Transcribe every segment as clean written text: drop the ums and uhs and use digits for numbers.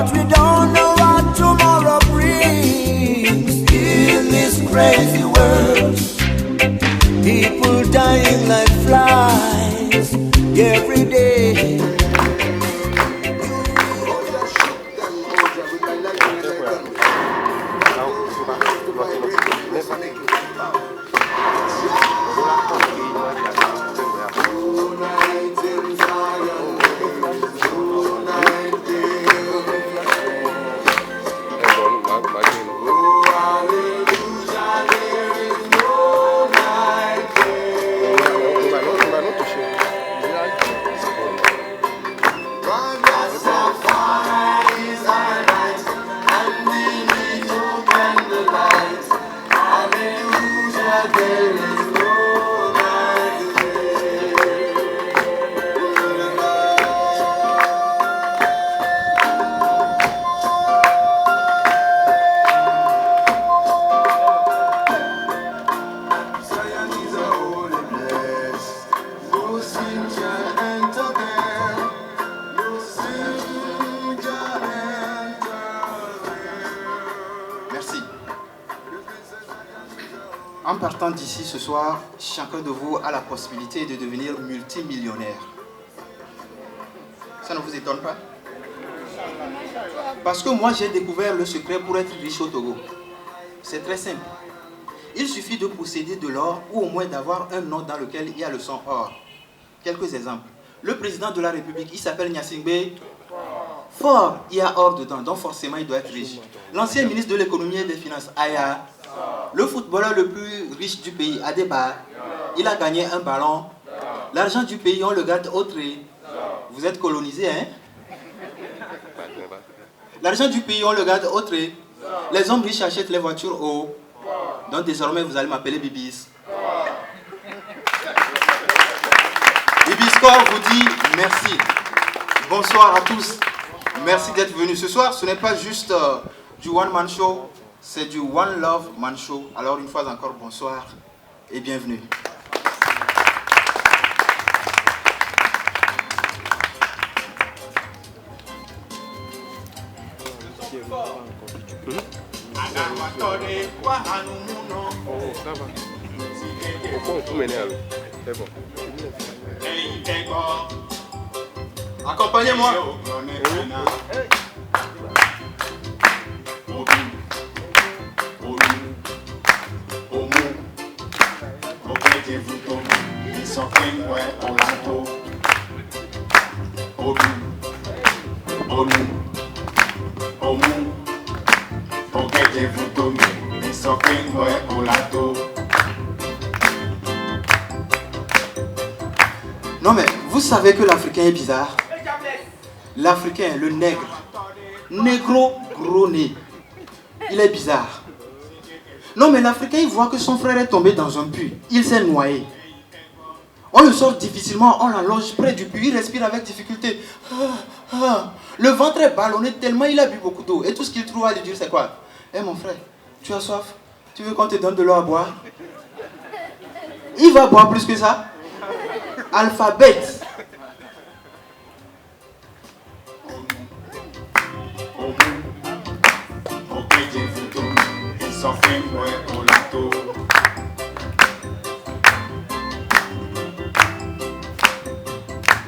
But we don't know what tomorrow brings in this crazy world. People dying like flies every day. En partant d'ici ce soir, chacun de vous a la possibilité de devenir multimillionnaire. Ça ne vous étonne pas? Parce que moi j'ai découvert le secret pour être riche au Togo. C'est très simple. Il suffit de posséder de l'or ou au moins d'avoir un nom dans lequel il y a le son or. Quelques exemples. Le président de la République, il s'appelle Gnassingbé Fort, il y a or dedans, donc forcément il doit être riche. L'ancien ministre de l'économie et des finances, Aya. Le footballeur le plus riche du pays, Adeba, il a gagné un ballon. L'argent du pays, on le garde au trait. Vous êtes colonisé, hein? L'argent du pays, on le garde au trait. Les hommes riches achètent les voitures haut. Donc désormais, vous allez m'appeler Bibis. Bibiscore vous dit merci. Bonsoir à tous. Merci d'être venus. Ce soir, ce n'est pas juste du one-man show. C'est du One Love Man Show. Alors une fois encore, bonsoir et bienvenue. Accompagnez-moi. Non mais, vous savez que l'Africain est bizarre. L'Africain, le nègre, négro gros nez, il est bizarre. Non mais l'Africain, il voit que son frère est tombé dans un puits, il s'est noyé. On le sort difficilement, on l'allonge près du puits, il respire avec difficulté. Le ventre est ballonné tellement il a bu beaucoup d'eau. Et tout ce qu'il trouve à lui dire, c'est quoi? Eh mon frère, tu as soif? Tu veux qu'on te donne de l'eau à boire? Il va boire plus que ça. Alphabet.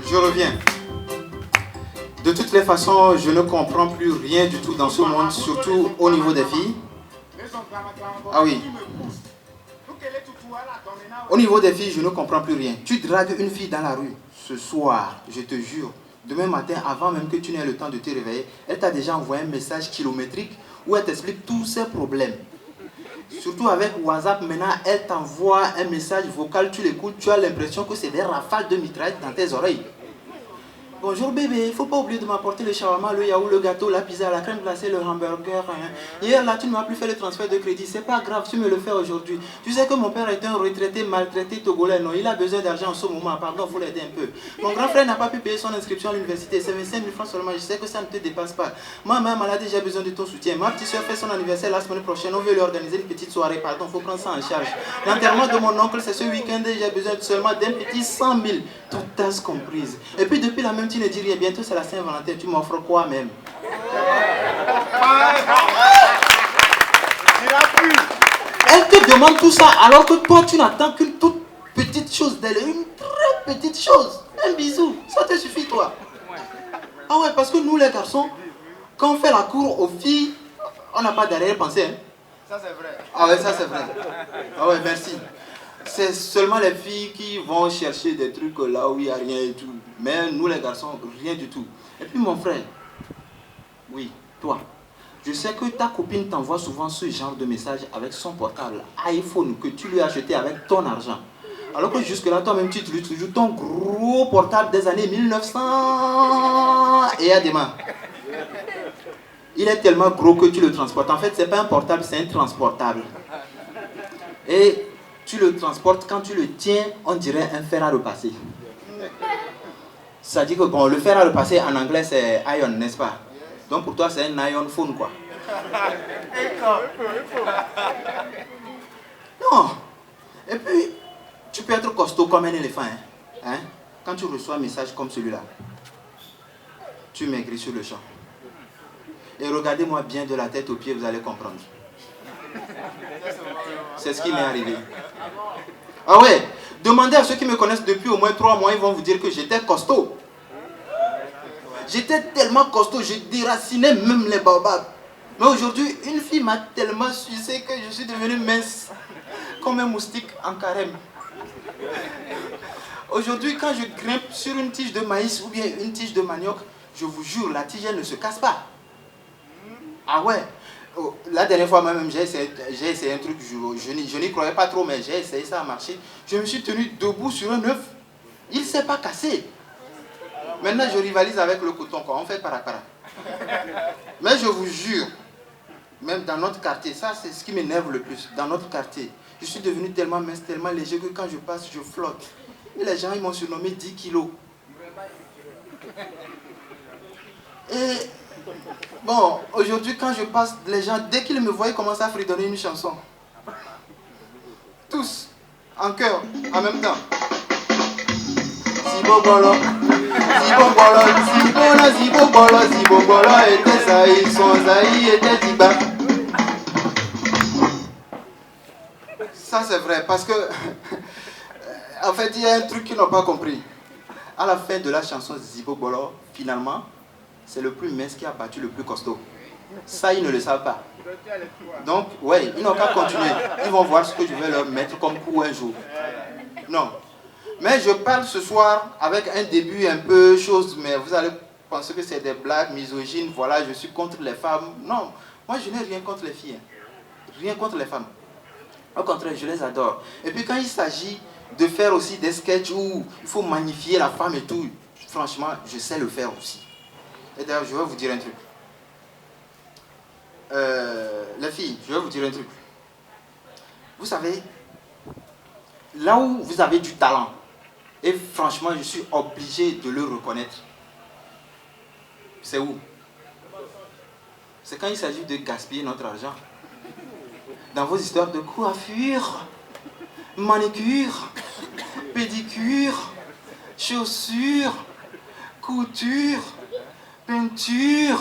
Je reviens. De toutes les façons, je ne comprends plus rien du tout dans ce monde, surtout au niveau des filles. Ah oui. Au niveau des filles, je ne comprends plus rien. Tu dragues une fille dans la rue ce soir, je te jure. Demain matin, avant même que tu n'aies le temps de te réveiller, elle t'a déjà envoyé un message kilométrique où elle t'explique tous ses problèmes. Surtout avec WhatsApp, maintenant, elle t'envoie un message vocal, tu l'écoutes, tu as l'impression que c'est des rafales de mitraille dans tes oreilles. Bonjour bébé, il ne faut pas oublier de m'apporter le shawarma, le yaourt, le gâteau, la pizza, la crème glacée, le hamburger. Hier là, tu ne m'as plus fait le transfert de crédit. C'est pas grave, tu me le fais aujourd'hui. Tu sais que mon père est un retraité maltraité togolais. Non, il a besoin d'argent en ce moment. Pardon, il faut l'aider un peu. Mon grand frère n'a pas pu payer son inscription à l'université. C'est 25 000 francs seulement. Je sais que ça ne te dépasse pas. Ma mère malade, j'ai besoin de ton soutien. Ma petite soeur fait son anniversaire la semaine prochaine. On veut lui organiser une petite soirée. Pardon, il faut prendre ça en charge. L'enterrement de mon oncle, c'est ce week-end. J'ai besoin seulement d'un petit 100 000. Toutes tas comprises. Et puis depuis la même, tu ne dis rien. Bientôt, c'est la Saint-Valentin. Tu m'offres quoi même? Elle te demande tout ça alors que toi tu n'attends qu'une toute petite chose d'elle, une très petite chose, un bisou, ça te suffit toi. Ah ouais, parce que nous les garçons, quand on fait la cour aux filles, on n'a pas d'arrière-pensée. Hein? Ça c'est vrai. Ah ouais, ça c'est vrai. Ah ouais, merci. C'est seulement les filles qui vont chercher des trucs là où il n'y a rien et tout. Mais nous les garçons, rien du tout. Et puis mon frère, oui, toi, je sais que ta copine t'envoie souvent ce genre de message avec son portable iPhone que tu lui as acheté avec ton argent. Alors que jusque-là, toi-même, tu utilises toujours ton gros portable des années 1900 et à des mains. Il est tellement gros que tu le transportes. En fait, ce n'est pas un portable, c'est un transportable. Et tu le transportes, quand tu le tiens, on dirait un fer à repasser. Ça dit que bon, le fer à repasser en anglais, c'est iron, n'est-ce pas? Donc pour toi, c'est un iron phone, quoi. Non. Et puis, tu peux être costaud comme un éléphant. Hein? Quand tu reçois un message comme celui-là, tu maigris sur le champ. Et regardez-moi bien de la tête aux pieds, vous allez comprendre. C'est ce qui m'est arrivé. Ah ouais, demandez à ceux qui me connaissent depuis au moins 3 mois, ils vont vous dire que j'étais costaud. J'étais tellement costaud, je déracinais même les baobabs. Mais aujourd'hui, une fille m'a tellement sucé que je suis devenu mince, comme un moustique en carême. Aujourd'hui, quand je grimpe sur une tige de maïs ou bien une tige de manioc, je vous jure, la tige elle ne se casse pas. Ah ouais. Oh, la dernière fois même, j'ai essayé un truc, je n'y croyais pas trop, mais j'ai essayé, ça a marché. Je me suis tenu debout sur un œuf. Il ne s'est pas cassé. Maintenant, je rivalise avec le coton, quoi. On fait para. Mais je vous jure, même dans notre quartier, ça c'est ce qui m'énerve le plus. Dans notre quartier, je suis devenu tellement mince, tellement léger que quand je passe, je flotte. Et les gens, ils m'ont surnommé 10 kilos. Et bon, aujourd'hui, quand je passe, les gens, dès qu'ils me voient, ils commencent à fredonner une chanson. Tous, en chœur, en même temps. Zibobolo, Zibobolo, Zibolo, Zibobolo, Zibobolo, était Zaï, son Zaï était Diba. Ça c'est vrai, parce que, en fait, il y a un truc qu'ils n'ont pas compris. À la fin de la chanson Zibobolo, finalement, c'est le plus mince qui a battu le plus costaud. Ça, ils ne le savent pas. Donc, ouais, ils n'ont qu'à continuer. Ils vont voir ce que je vais leur mettre comme coup un jour. Non. Mais je parle ce soir avec un début un peu chose, mais vous allez penser que c'est des blagues misogynes. Voilà, je suis contre les femmes. Non, moi je n'ai rien contre les filles. Rien contre les femmes. Au contraire, je les adore. Et puis quand il s'agit de faire aussi des sketchs où il faut magnifier la femme et tout, franchement, je sais le faire aussi. Et d'ailleurs, je vais vous dire un truc. Les filles, je vais vous dire un truc. Vous savez, là où vous avez du talent, et franchement, je suis obligé de le reconnaître, c'est où? C'est quand il s'agit de gaspiller notre argent. Dans vos histoires de coiffure, manicure, pédicure, chaussures, couture, peinture,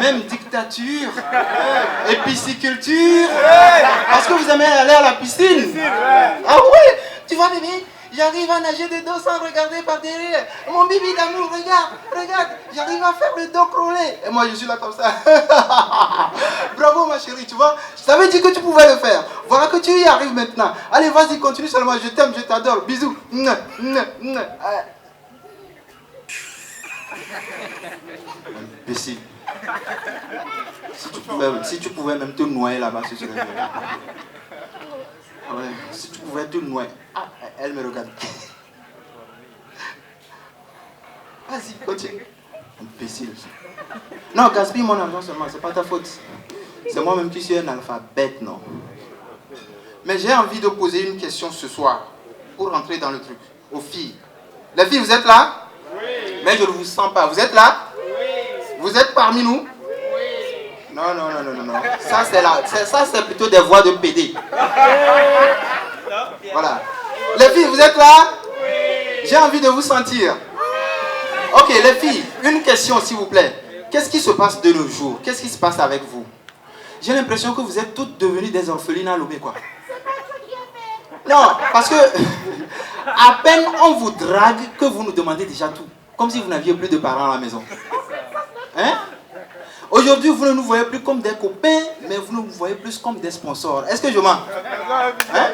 même dictature, et pisciculture. Parce que vous aimez aller à la piscine. Ah ouais, tu vois bébé, j'arrive à nager dedans sans regarder par derrière. Mon bibi d'amour, regarde, j'arrive à faire le dos crawlé. Et moi je suis là comme ça. Bravo ma chérie, tu vois, je t'avais dit que tu pouvais le faire. Voilà que tu y arrives maintenant. Allez, vas-y, continue seulement, je t'aime, je t'adore. Bisous. Imbécile. Si tu pouvais même te noyer là-bas, ce serait bien. Ah ouais, si tu pouvais te noyer. Ah, elle me regarde. Vas-y, continue. Imbécile. Non, gaspille mon argent seulement, c'est pas ta faute. C'est moi-même qui suis un alphabète, non. Mais j'ai envie de poser une question ce soir, pour rentrer dans le truc, aux filles. Les filles, vous êtes là? Oui. Mais je ne vous sens pas. Vous êtes là? Oui. Vous êtes parmi nous? Oui. Non. Ça, c'est plutôt des voix de PD. Voilà. Les filles, vous êtes là? Oui. J'ai envie de vous sentir. Ok, les filles, une question s'il vous plaît. qu'est-ce qui se passe de nos jours? Qu'est-ce qui se passe avec vous? J'ai l'impression que vous êtes toutes devenues des orphelines à Lomé, quoi. Non, parce que à peine on vous drague que vous nous demandez déjà tout. Comme si vous n'aviez plus de parents à la maison. Hein? Aujourd'hui, vous ne nous voyez plus comme des copains, mais vous nous voyez plus comme des sponsors. Est-ce que je mens? Hein?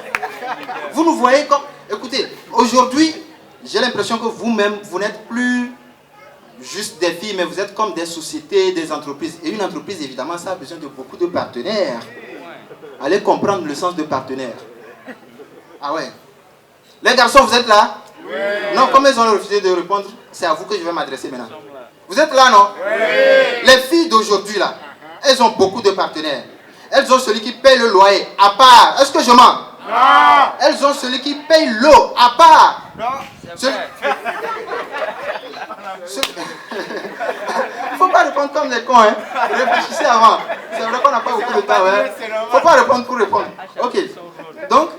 Vous nous voyez comme... Écoutez, aujourd'hui, j'ai l'impression que vous-même, vous n'êtes plus juste des filles, mais vous êtes comme des sociétés, des entreprises. Et une entreprise, évidemment, ça a besoin de beaucoup de partenaires. Allez comprendre le sens de partenaire. Ah ouais. Les garçons, vous êtes là? Oui. Non, comme ils ont refusé de répondre, c'est à vous que je vais m'adresser maintenant. Vous êtes là, non? Oui. Les filles d'aujourd'hui, là, elles ont beaucoup de partenaires. Elles ont celui qui paye le loyer, à part. Est-ce que je mens? Non. Elles ont celui qui paye l'eau, à part. Non. Il ne faut pas répondre comme des cons, hein. Réfléchissez avant. C'est vrai qu'on n'a pas beaucoup de temps, hein. Il ne faut pas répondre pour répondre. Ok. Donc,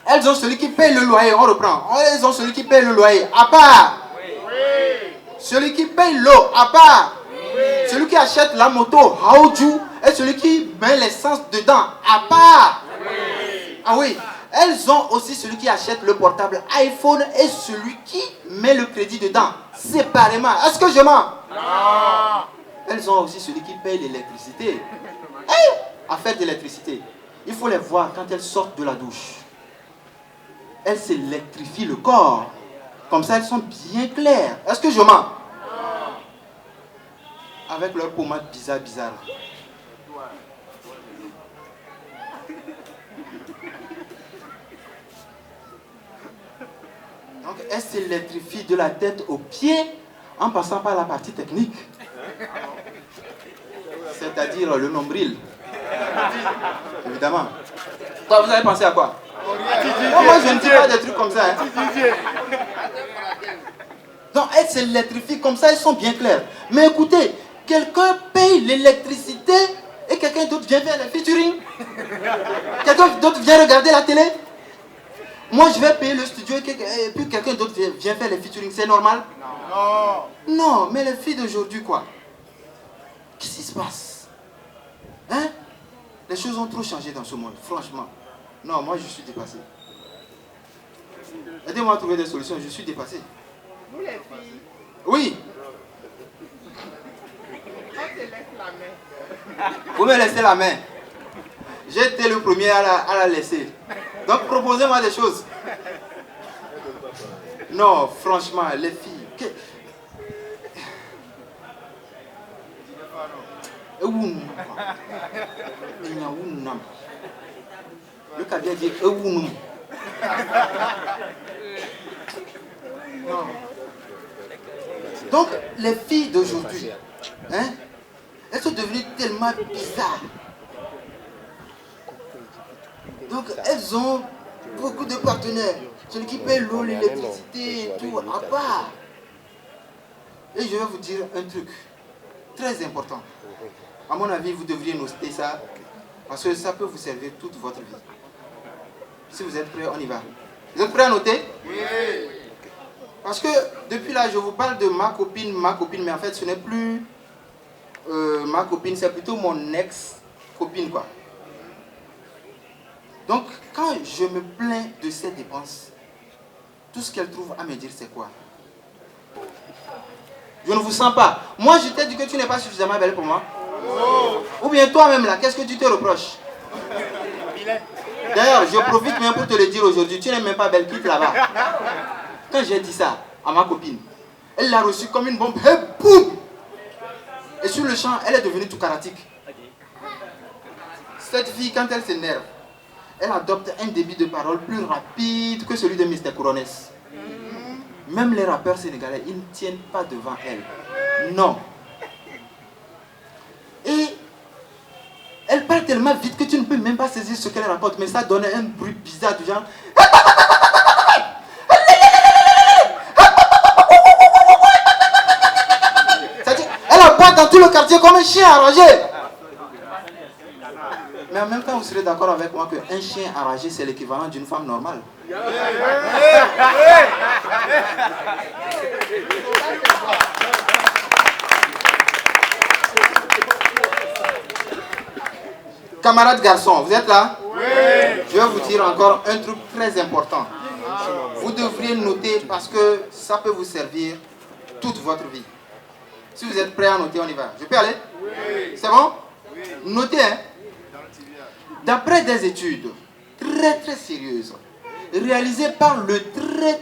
elles ont celui qui paye le loyer, on reprend. Elles ont celui qui paye le loyer, à part. Oui. Celui qui paye l'eau, à part. Oui. Celui qui achète la moto, Haoju, et celui qui met l'essence dedans, à part. Oui. Ah oui. Elles ont aussi celui qui achète le portable iPhone et celui qui met le crédit dedans, séparément. Est-ce que je mens? Non. Elles ont aussi celui qui paye l'électricité. Affaire d'électricité. Il faut les voir quand elles sortent de la douche. Elles s'électrifient le corps. Comme ça, elles sont bien claires. Est-ce que je mens? Non. Avec leur pommade bizarre. Donc, elles s'électrifient de la tête aux pieds en passant par la partie technique. C'est-à-dire le nombril. Évidemment. Toi, vous avez pensé à quoi? Moi, je ne dis pas des trucs comme ça. Hein. Donc, elles s'électrifient comme ça, elles sont bien claires. Mais écoutez, quelqu'un paye l'électricité et quelqu'un d'autre vient faire le featuring. Quelqu'un d'autre vient regarder la télé. Moi, je vais payer le studio et puis quelqu'un d'autre vient faire les featuring. C'est normal? Non. Non, mais les filles d'aujourd'hui, quoi? Qu'est-ce qui se passe? Hein? Les choses ont trop changé dans ce monde, franchement. Non, moi, je suis dépassé. Aidez-moi à trouver des solutions, je suis dépassé. Vous, les filles? Oui. On te laisse la main. Vous me laissez la main. J'ai été le premier à la laisser. Donc proposez-moi des choses. Non, franchement, les filles. Le cas bien dit non. Donc les filles d'aujourd'hui, hein, elles sont devenues tellement bizarres. Donc elles ont beaucoup de partenaires. Celui qui paye l'eau, l'électricité et tout, à part. Et je vais vous dire un truc très important. À mon avis, vous devriez noter ça, parce que ça peut vous servir toute votre vie. Si vous êtes prêts, on y va. Vous êtes prêts à noter? Oui. Parce que depuis là, je vous parle de ma copine, mais en fait, ce n'est plus ma copine, c'est plutôt mon ex-copine, quoi. Donc, quand je me plains de ces dépenses, tout ce qu'elle trouve à me dire, c'est quoi? Je ne vous sens pas. Moi, je t'ai dit que tu n'es pas suffisamment belle pour moi. Oh. Ou bien toi-même, là, qu'est-ce que tu te reproches? D'ailleurs, je profite même pour te le dire aujourd'hui, tu n'es même pas belle, quitte là-bas. Quand j'ai dit ça à ma copine, elle l'a reçu comme une bombe. Et boum! Et sur le champ, elle est devenue tout karatique. Cette fille, quand elle s'énerve, elle adopte un débit de parole plus rapide que celui de Mr. Couronès. Même les rappeurs sénégalais, ils ne tiennent pas devant elle. Non. Et elle parle tellement vite que tu ne peux même pas saisir ce qu'elle raconte, mais ça donne un bruit bizarre du genre. C'est-à-dire, elle aboie dans tout le quartier comme un chien enragé. Mais en même temps, vous serez d'accord avec moi qu'un chien enragé, c'est l'équivalent d'une femme normale. Camarades garçons, vous êtes là? Oui. Je vais vous dire encore un truc très important. Vous devriez noter parce que ça peut vous servir toute votre vie. Si vous êtes prêts à noter, on y va. Je peux aller? Oui. C'est bon? Oui. Notez, hein? D'après des études très sérieuses, réalisées par le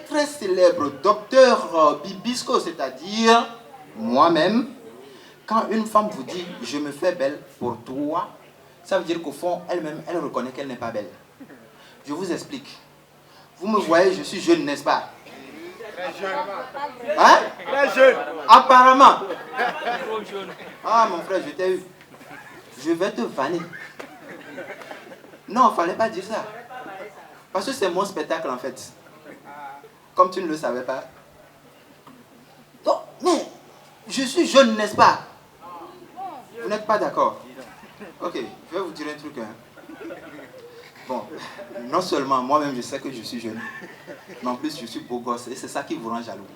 très célèbre docteur Bibisco, c'est-à-dire moi-même, quand une femme vous dit « je me fais belle pour toi », ça veut dire qu'au fond, elle-même, elle reconnaît qu'elle n'est pas belle. Je vous explique. Vous me voyez, je suis jeune, n'est-ce pas? Très jeune. Hein? Très jeune. Apparemment. Ah, mon frère, je t'ai eu. Je vais te vanner. Non, il ne fallait pas dire ça. Parce que c'est mon spectacle, en fait. Comme tu ne le savais pas. Donc, mais, je suis jeune, n'est-ce pas? Vous n'êtes pas d'accord? Ok, je vais vous dire un truc. Hein. Bon, non seulement moi-même je sais que je suis jeune, mais en plus je suis beau gosse et c'est ça qui vous rend jaloux.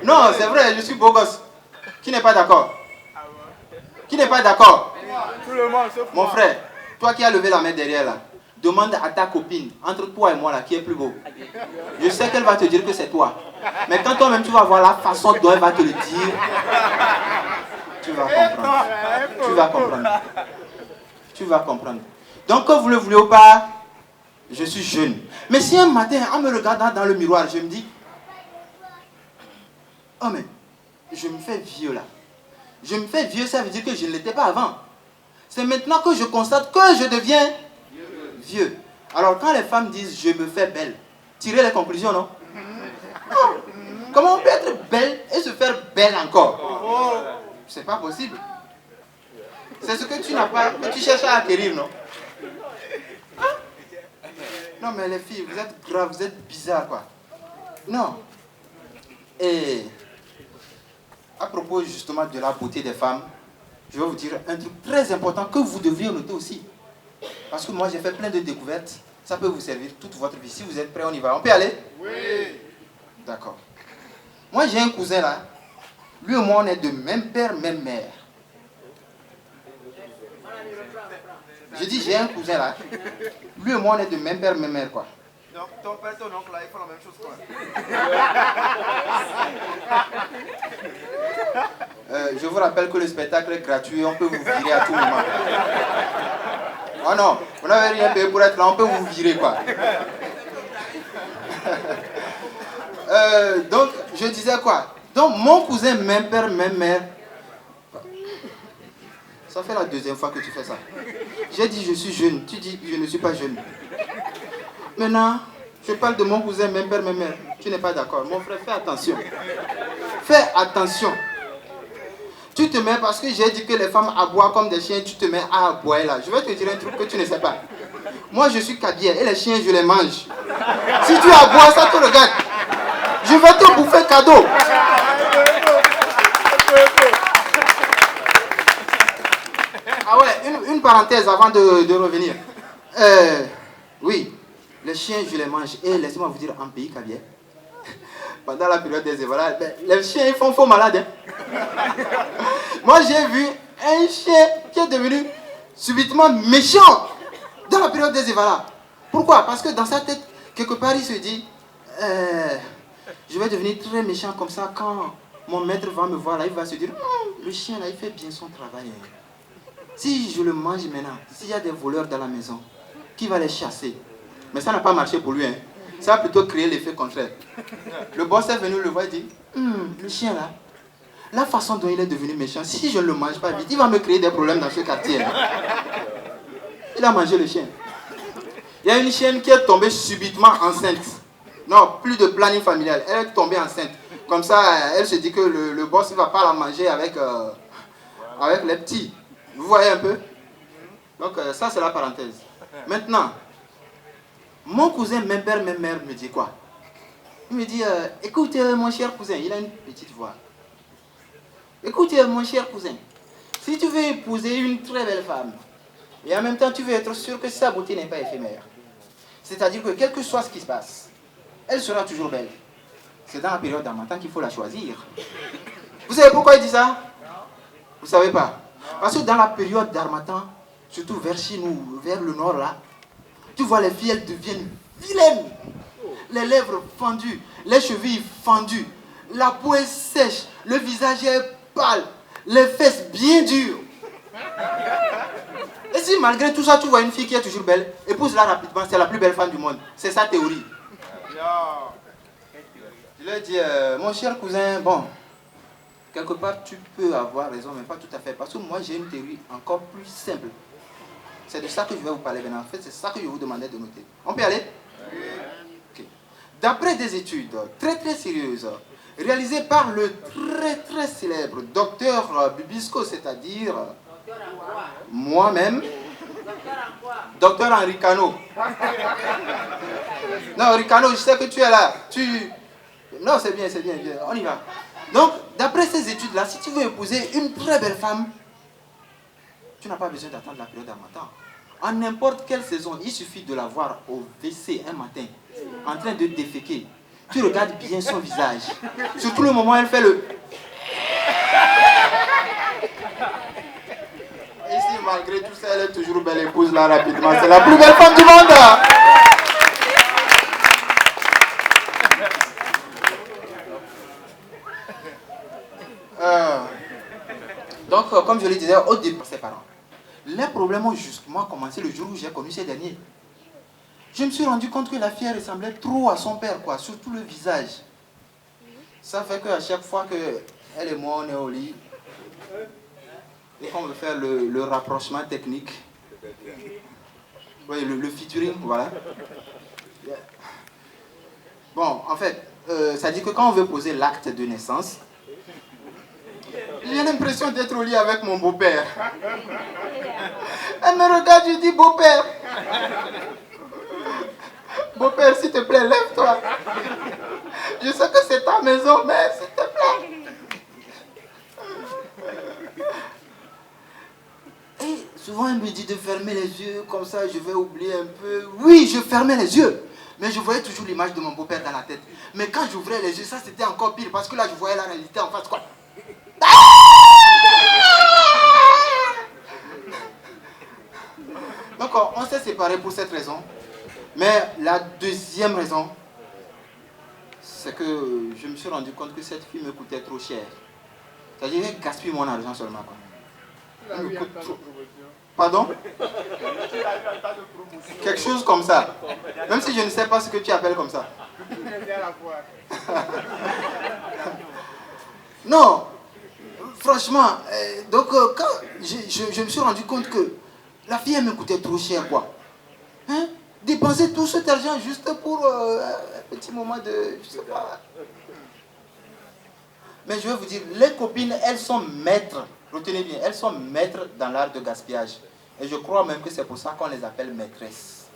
Non, c'est vrai, je suis beau gosse. Qui n'est pas d'accord? Qui n'est pas d'accord? Tout le monde sauf Mon frère, toi qui as levé la main derrière là, demande à ta copine, entre toi et moi là, qui est plus beau. Je sais qu'elle va te dire que c'est toi. Mais quand toi-même tu vas voir la façon dont elle va te le dire, tu vas comprendre. Tu vas comprendre. Tu vas comprendre. Donc, que vous le voulez ou pas, je suis jeune. Mais si un matin, en me regardant dans le miroir, je me dis, oh mais, je me fais vieux là. Je me fais vieux, ça veut dire que je ne l'étais pas avant. C'est maintenant que je constate que je deviens vieux. Alors, quand les femmes disent, je me fais belle, tirez les conclusions, non? Oh, comment on peut être belle et se faire belle encore? C'est pas possible. C'est ce que tu n'as pas, que tu cherches à acquérir, non? Hein? Non, mais les filles, vous êtes graves, vous êtes bizarres, quoi. Non. Et à propos justement de la beauté des femmes, je vais vous dire un truc très important que vous devriez noter aussi. Parce que moi, j'ai fait plein de découvertes. Ça peut vous servir toute votre vie. Si vous êtes prêts, on y va. On peut aller? Oui. D'accord. Moi, j'ai un cousin là. Lui et moi, on est de même père, même mère. Je dis, j'ai un cousin là. Lui et moi, on est de même père, même mère, quoi. Donc, ton père et ton oncle là, ils font la même chose, quoi. Je vous rappelle que le spectacle est gratuit, on peut vous virer à tout moment. Oh non, vous n'avez rien payé pour être là, on peut vous virer, quoi. Donc, je disais quoi? Donc, mon cousin, même père, même mère. Ça fait la deuxième fois que tu fais ça. J'ai dit, je suis jeune. Tu dis, je ne suis pas jeune. Maintenant, je parle de mon cousin, même père, même mère. Tu n'es pas d'accord. Mon frère, fais attention. Fais attention. Tu te mets, parce que j'ai dit que les femmes aboient comme des chiens, tu te mets à aboyer là. Je vais te dire un truc que tu ne sais pas. Moi, je suis cabier et les chiens, je les mange. Si tu aboies, ça te regarde. Je vais te bouffer cadeau. Ah ouais, une parenthèse avant de revenir. Oui, les chiens, je les mange. Et laissez-moi vous dire, en pays cabier, pendant la période des Ebola, les chiens, ils font faux malades. Hein. Moi, j'ai vu un chien qui est devenu subitement méchant dans la période des Ebola. Pourquoi? Parce que dans sa tête, quelque part, il se dit, je vais devenir très méchant comme ça quand mon maître va me voir là, il va se dire, le chien là, il fait bien son travail. Si je le mange maintenant, s'il y a des voleurs dans la maison, qui va les chasser? Mais ça n'a pas marché pour lui. Hein. Ça a plutôt créé l'effet contraire. Le boss est venu le voir et dit, le chien là, la façon dont il est devenu méchant, si je ne le mange pas vite, il va me créer des problèmes dans ce quartier. Hein. Il a mangé le chien. Il y a une chienne qui est tombée subitement enceinte. Non, plus de planning familial. Elle est tombée enceinte. Comme ça, elle se dit que le boss ne va pas la manger avec les petits. Vous voyez un peu? Donc ça c'est la parenthèse. Maintenant, mon cousin, même père, même mère, me dit quoi? Il me dit, écoute mon cher cousin, il a une petite voix. Écoute mon cher cousin, si tu veux épouser une très belle femme, et en même temps tu veux être sûr que sa beauté n'est pas éphémère, c'est-à-dire que quel que soit ce qui se passe, elle sera toujours belle. C'est dans la période d'Harmattan qu'il faut la choisir. Vous savez pourquoi il dit ça? Vous savez pas? Parce que dans la période d'Harmattan, surtout vers chez nous, vers le nord là, tu vois les filles, elles deviennent vilaines. Les lèvres fendues, les chevilles fendues, la peau est sèche, le visage est pâle, les fesses bien dures. Et si malgré tout ça, tu vois une fille qui est toujours belle, épouse-la rapidement, c'est la plus belle femme du monde. C'est sa théorie. Je lui ai dit, mon cher cousin, bon, quelque part tu peux avoir raison, mais pas tout à fait. Parce que moi j'ai une théorie encore plus simple. C'est de ça que je vais vous parler maintenant. En fait, c'est ça que je vous demandais de noter. On peut y aller? Okay. D'après des études très très sérieuses, réalisées par le très très célèbre docteur Bibisco, c'est-à-dire moi-même, docteur Henri Cano. Non, Henri Cano, je sais que tu es là. Non, c'est bien, on y va. Donc, d'après ces études-là, si tu veux épouser une très belle femme, tu n'as pas besoin d'attendre la période d'Harmattan. En n'importe quelle saison, il suffit de la voir au WC un matin, en train de déféquer. Tu regardes bien son visage. Surtout le moment où elle fait le... Et si malgré tout ça, elle est toujours belle épouse là rapidement. C'est la plus belle femme du monde. Donc, comme je le disais au début, ses parents. Les problèmes ont justement commencé le jour où j'ai connu ces derniers. Je me suis rendu compte que la fille ressemblait trop à son père, quoi, surtout le visage. Ça fait qu'à chaque fois qu'elle et moi on est au lit, et qu'on veut faire le rapprochement technique, oui, le featuring, voilà. Bon, en fait, ça dit que quand on veut poser l'acte de naissance, j'ai l'impression d'être au lit avec mon beau-père. Elle me regarde, je dis beau-père. Beau-père, s'il te plaît, lève-toi. Je sais que c'est ta maison, mais s'il te plaît. Et souvent, elle me dit de fermer les yeux, comme ça je vais oublier un peu. Oui, je fermais les yeux, mais je voyais toujours l'image de mon beau-père dans la tête. Mais quand j'ouvrais les yeux, ça c'était encore pire, parce que là je voyais la réalité en face, quoi. Donc on s'est séparés pour cette raison. Mais la deuxième raison, c'est que je me suis rendu compte que cette fille me coûtait trop cher. C'est-à-dire qu'elle gaspille mon argent seulement, quoi. Elle me coûte trop. Pardon? Quelque chose comme ça. Même si je ne sais pas ce que tu appelles comme ça. Non. Franchement, donc quand je me suis rendu compte que la fille elle me coûtait trop cher, quoi. Hein? Dépenser tout cet argent juste pour un petit moment de... je sais pas. Mais je vais vous dire, les copines, elles sont maîtres, retenez bien, elles sont maîtres dans l'art de gaspillage. Et je crois même que c'est pour ça qu'on les appelle maîtresses.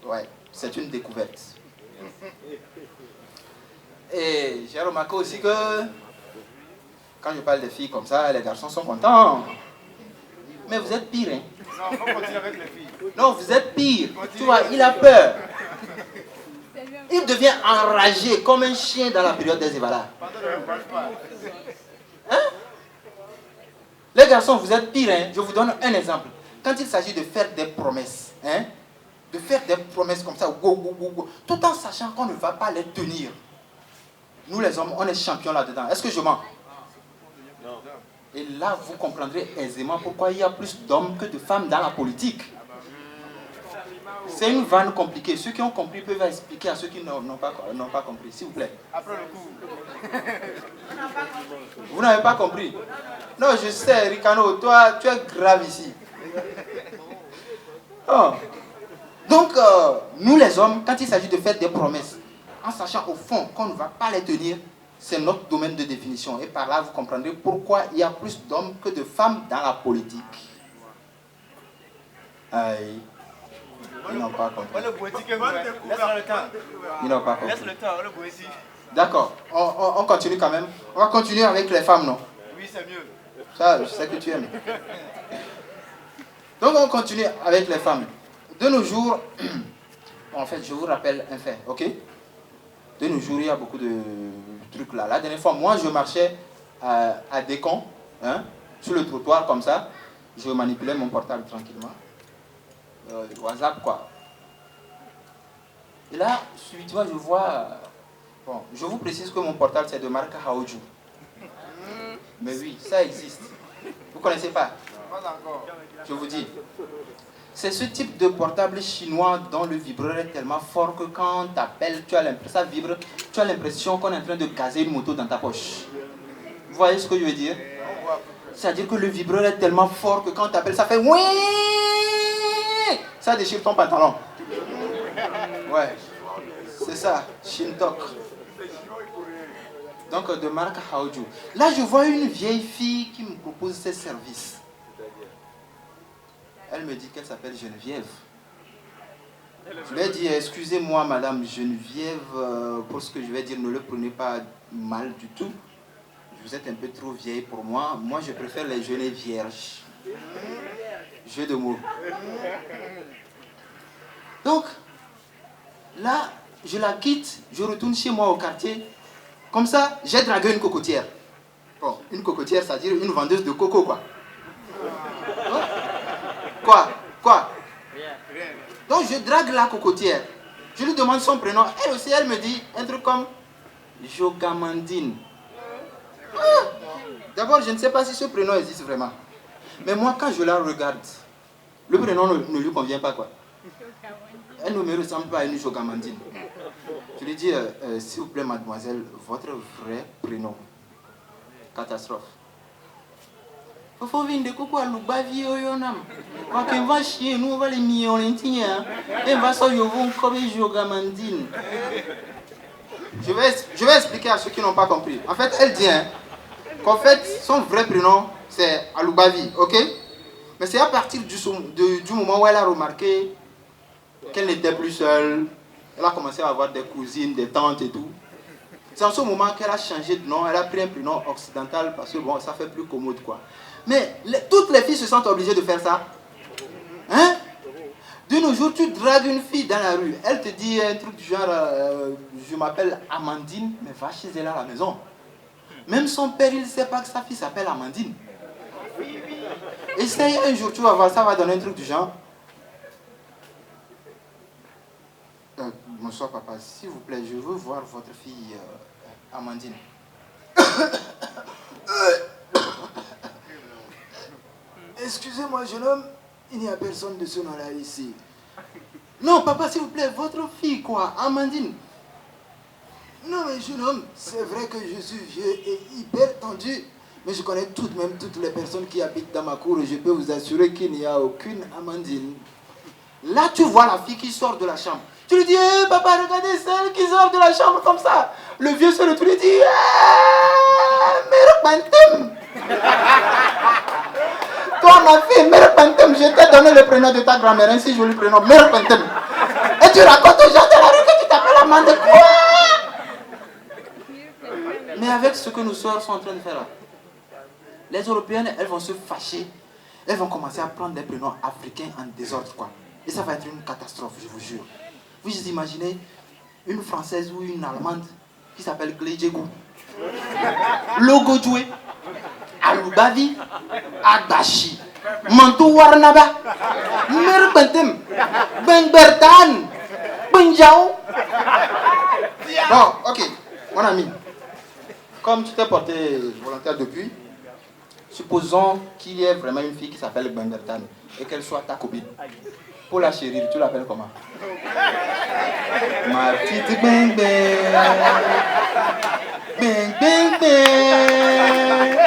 Ouais, c'est une découverte. Et j'ai remarqué aussi que quand je parle des filles comme ça, les garçons sont contents. Mais vous êtes pire, hein? Non, on va continuer avec les filles. Non, vous êtes pire. Tu vois, il a peur. Il devient enragé comme un chien dans la période des Évalas. Hein? Les garçons, vous êtes pire, hein? Je vous donne un exemple. Quand il s'agit de faire des promesses, hein? De faire des promesses comme ça, go, go, go, go, tout en sachant qu'on ne va pas les tenir. Nous les hommes, on est champions là-dedans. Est-ce que je mens? Non. Et là, vous comprendrez aisément pourquoi il y a plus d'hommes que de femmes dans la politique. C'est une vanne compliquée. Ceux qui ont compris peuvent expliquer à ceux qui n'ont pas compris. S'il vous plaît. Après le coup. Vous n'avez pas compris? Non, je sais, Ricano, toi, tu es grave ici. Oh. Donc, nous les hommes, quand il s'agit de faire des promesses, en sachant au fond qu'on ne va pas les tenir, c'est notre domaine de définition. Et par là, vous comprendrez pourquoi il y a plus d'hommes que de femmes dans la politique. Aïe. Ils n'ont pas compris. Ils n'ont pas compris. Laisse le temps, le poésie. D'accord. On continue quand même. On va continuer avec les femmes, non? Oui, c'est mieux. Ça, je sais que tu aimes. Donc, on continue avec les femmes. De nos jours, en fait, je vous rappelle un fait, ok? De nos jours, il y a beaucoup de trucs là. La dernière fois, moi, je marchais à Décon, hein? sur le trottoir comme ça. Je manipulais mon portable tranquillement. WhatsApp quoi. Et là, subitement, je vois... Bon, je vous précise que mon portable, c'est de marque Haoju. Mais oui, ça existe. Vous ne connaissez pas? Pas encore. Je vous dis. C'est ce type de portable chinois dont le vibreur est tellement fort que quand tu appelles, ça vibre, tu as l'impression qu'on est en train de gazer une moto dans ta poche. Vous voyez ce que je veux dire? C'est-à-dire que le vibreur est tellement fort que quand tu appelles, ça fait oui. Ça déchire ton pantalon. Ouais, c'est ça, Shintok. Donc de marque Haoju. Là, je vois une vieille fille qui me propose ses services. Elle me dit qu'elle s'appelle Geneviève. Je lui ai dit, excusez-moi madame Geneviève, pour ce que je vais dire, ne le prenez pas mal du tout. Vous êtes un peu trop vieille pour moi. Moi, je préfère les jeunes vierges. Jeu de mots. Donc, là, je la quitte, je retourne chez moi au quartier. Comme ça, j'ai dragué une cocotière. Bon, une cocotière, c'est-à-dire une vendeuse de coco, quoi. Quoi? Donc, je drague la cocotière. Je lui demande son prénom. Elle aussi, elle me dit un truc comme Jogamandine. D'abord, je ne sais pas si ce prénom existe vraiment. Mais moi, quand je la regarde, le prénom ne lui convient pas, quoi. Elle ne me ressemble pas à une Jogamandine. Je lui dis, s'il vous plaît, mademoiselle, votre vrai prénom. Catastrophe. Faut venir de coucou à l'oubavi oyonam. Quand on va chier, nous on va les millions l'intérieur. Et on va sortir comme Jogamandine. Je vais expliquer à ceux qui n'ont pas compris. En fait, elle dit qu'en fait, son vrai prénom, c'est Aloubavi, ok? Mais c'est à partir du moment où elle a remarqué qu'elle n'était plus seule, elle a commencé à avoir des cousines, des tantes et tout. C'est en ce moment qu'elle a changé de nom, elle a pris un prénom occidental parce que bon, ça fait plus commode quoi. Mais toutes les filles se sentent obligées de faire ça. Hein? De nos jours, tu dragues une fille dans la rue, elle te dit un truc du genre, je m'appelle Amandine, mais va chez elle à la maison. Même son père, il ne sait pas que sa fille s'appelle Amandine. Essaye un jour, tu vas voir, ça va donner un truc du genre. Bonsoir papa, s'il vous plaît, je veux voir votre fille Amandine. Excusez-moi jeune homme, il n'y a personne de ce nom-là ici. Non papa, s'il vous plaît, votre fille quoi, Amandine. Non mais jeune homme, c'est vrai que je suis vieux et hyper tendu, mais je connais tout de même toutes les personnes qui habitent dans ma cour et je peux vous assurer qu'il n'y a aucune Amandine. Là tu vois la fille qui sort de la chambre. Tu lui dis, hey, papa, regardez celle qui sort de la chambre comme ça. Le vieux se retourne et dit, Mère Pantem. Toi, ma fille, Mère Pantem, je t'ai donné le prénom de ta grand-mère, ainsi joli prénom, Mère Pantem. Et tu racontes aux gens de la rue que tu t'appelles Amanda. Quoi? Mais avec ce que nos soeurs sont en train de faire là, les Européennes, elles vont se fâcher. Elles vont commencer à prendre des prénoms africains en désordre, quoi. Et ça va être une catastrophe, je vous jure. Vous imaginez une Française ou une Allemande qui s'appelle Glejegou, Logodjoué, Aloubavi, Agbashi, Mantou Warnaba, Merbentem, Benbertan, Benjao. Bon, ok, mon ami, comme tu t'es porté volontaire depuis, supposons qu'il y ait vraiment une fille qui s'appelle Benbertan et qu'elle soit ta copine. Pour la chérie, tu l'appelles comment? Ma petite bang bang. Bang bang bang.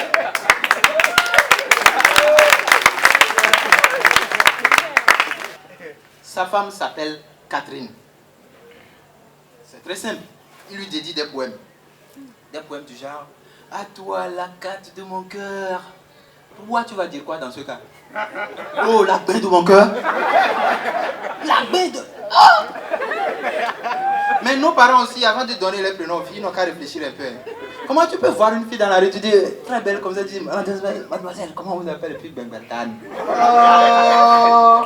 Sa femme s'appelle Catherine. C'est très simple. Il lui dédie des poèmes. Des poèmes du genre, à toi la carte de mon cœur. Toi, tu vas dire quoi dans ce cas? Oh, la baie de mon cœur. La baie de... Oh! Mais nos parents aussi, avant de donner les prénoms aux filles, ils n'ont qu'à réfléchir un peu. Comment tu peux voir une fille dans la rue, tu dis, très belle comme ça, tu dis, mademoiselle, comment vous appelez? Et puis Benbertan. Oh!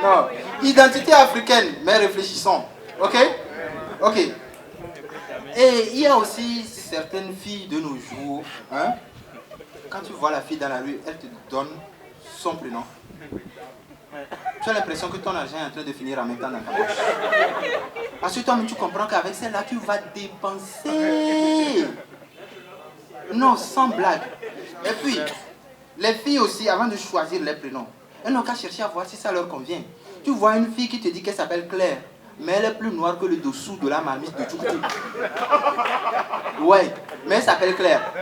Non. Identité africaine, mais réfléchissons. Ok? Ok. Et il y a aussi certaines filles de nos jours, hein? quand tu vois la fille dans la rue, elle te donne son prénom. Tu as l'impression que ton argent est en train de finir en même temps dans ta poche. Parce que toi-même, tu comprends qu'avec celle-là, tu vas dépenser. Non, sans blague. Et puis, les filles aussi, avant de choisir les prénoms, elles n'ont qu'à chercher à voir si ça leur convient. Tu vois une fille qui te dit qu'elle s'appelle Claire, mais elle est plus noire que le dessous de la marmite de Tchoukoutou. Ouais, mais elle s'appelle Claire.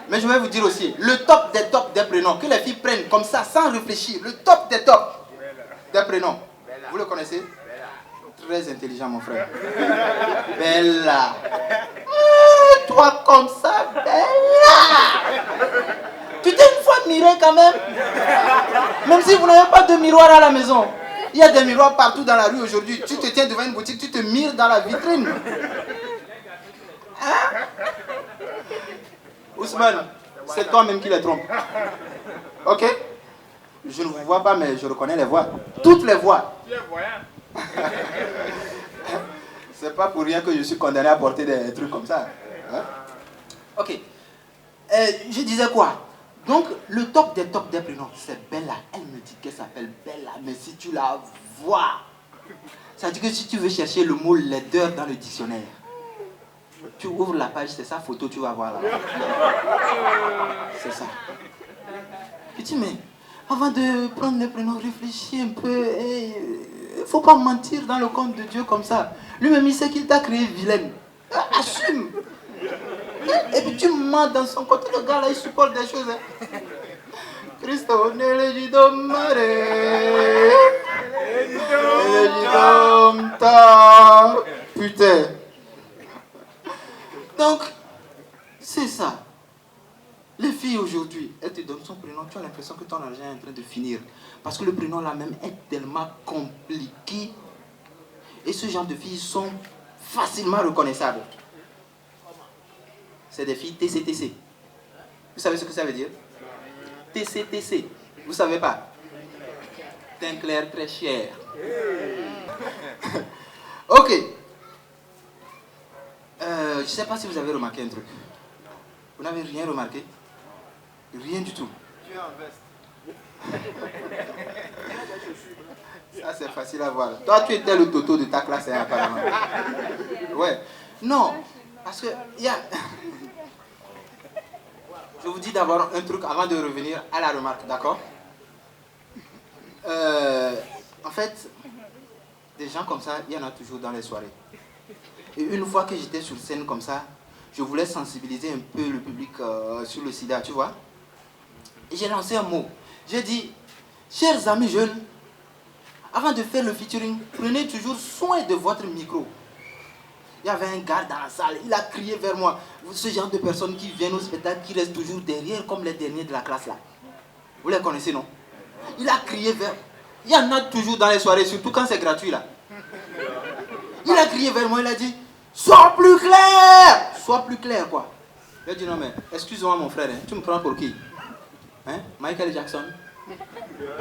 Mais je vais vous dire aussi, le top des prénoms, que les filles prennent comme ça, sans réfléchir, le top des tops des prénoms. Vous le connaissez? Très intelligent, mon frère. Bella. Toi comme ça, Bella. Tu t'es une fois miré quand même? Même si vous n'avez pas de miroir à la maison. Il y a des miroirs partout dans la rue aujourd'hui. Tu te tiens devant une boutique, tu te mires dans la vitrine. Hein? Ousmane, c'est toi-même qui les trompe. Ok? Je ne vous vois pas, mais je reconnais les voix. Toutes les voix. Tu es voyant. C'est pas pour rien que je suis condamné à porter des trucs comme ça. Hein? Ok. Je disais quoi? Donc, le top des prénoms, c'est Bella. Elle me dit qu'elle s'appelle Bella, mais si tu la vois, ça veut dire que si tu veux chercher le mot laideur dans le dictionnaire, tu ouvres la page, c'est sa photo, tu vas voir là. C'est ça. Et tu mais avant de prendre les prénoms, réfléchis un peu. Il ne faut pas mentir dans le compte de Dieu comme ça. Lui-même, il sait qu'il t'a créé vilaine. Assume. Et puis tu mens dans son côté, le gars là, il supporte des choses. Hein. Christo, putain. Donc, c'est ça. Les filles aujourd'hui, elles te donnent son prénom, tu as l'impression que ton argent est en train de finir. Parce que le prénom là même est tellement compliqué. Et ce genre de filles sont facilement reconnaissables. C'est des filles TCTC. Vous savez ce que ça veut dire? TCTC. Vous savez pas? Teint clair très cher. Ok. Je ne sais pas si vous avez remarqué un truc. Vous n'avez rien remarqué? Rien du tout. Tu es en veste. Ça c'est facile à voir. Toi tu étais le toto de ta classe hein, apparemment. Ouais. Non. Parce que il y a... Je vous dis d'abord un truc avant de revenir à la remarque, d'accord? En fait, des gens comme ça, il y en a toujours dans les soirées. Et une fois que j'étais sur scène comme ça, je voulais sensibiliser un peu le public sur le sida, tu vois? Et j'ai lancé un mot. J'ai dit, chers amis jeunes, avant de faire le featuring, prenez toujours soin de votre micro. Il y avait un gars dans la salle, il a crié vers moi. Ce genre de personnes qui viennent au spectacle, qui restent toujours derrière comme les derniers de la classe là. Vous les connaissez, non? Il a crié vers... Il y en a toujours dans les soirées, surtout quand c'est gratuit là. Il a crié vers moi, il a dit, sois plus clair! Sois plus clair quoi. Il a dit, non mais, excuse-moi mon frère, hein, tu me prends pour qui? Hein? Michael Jackson?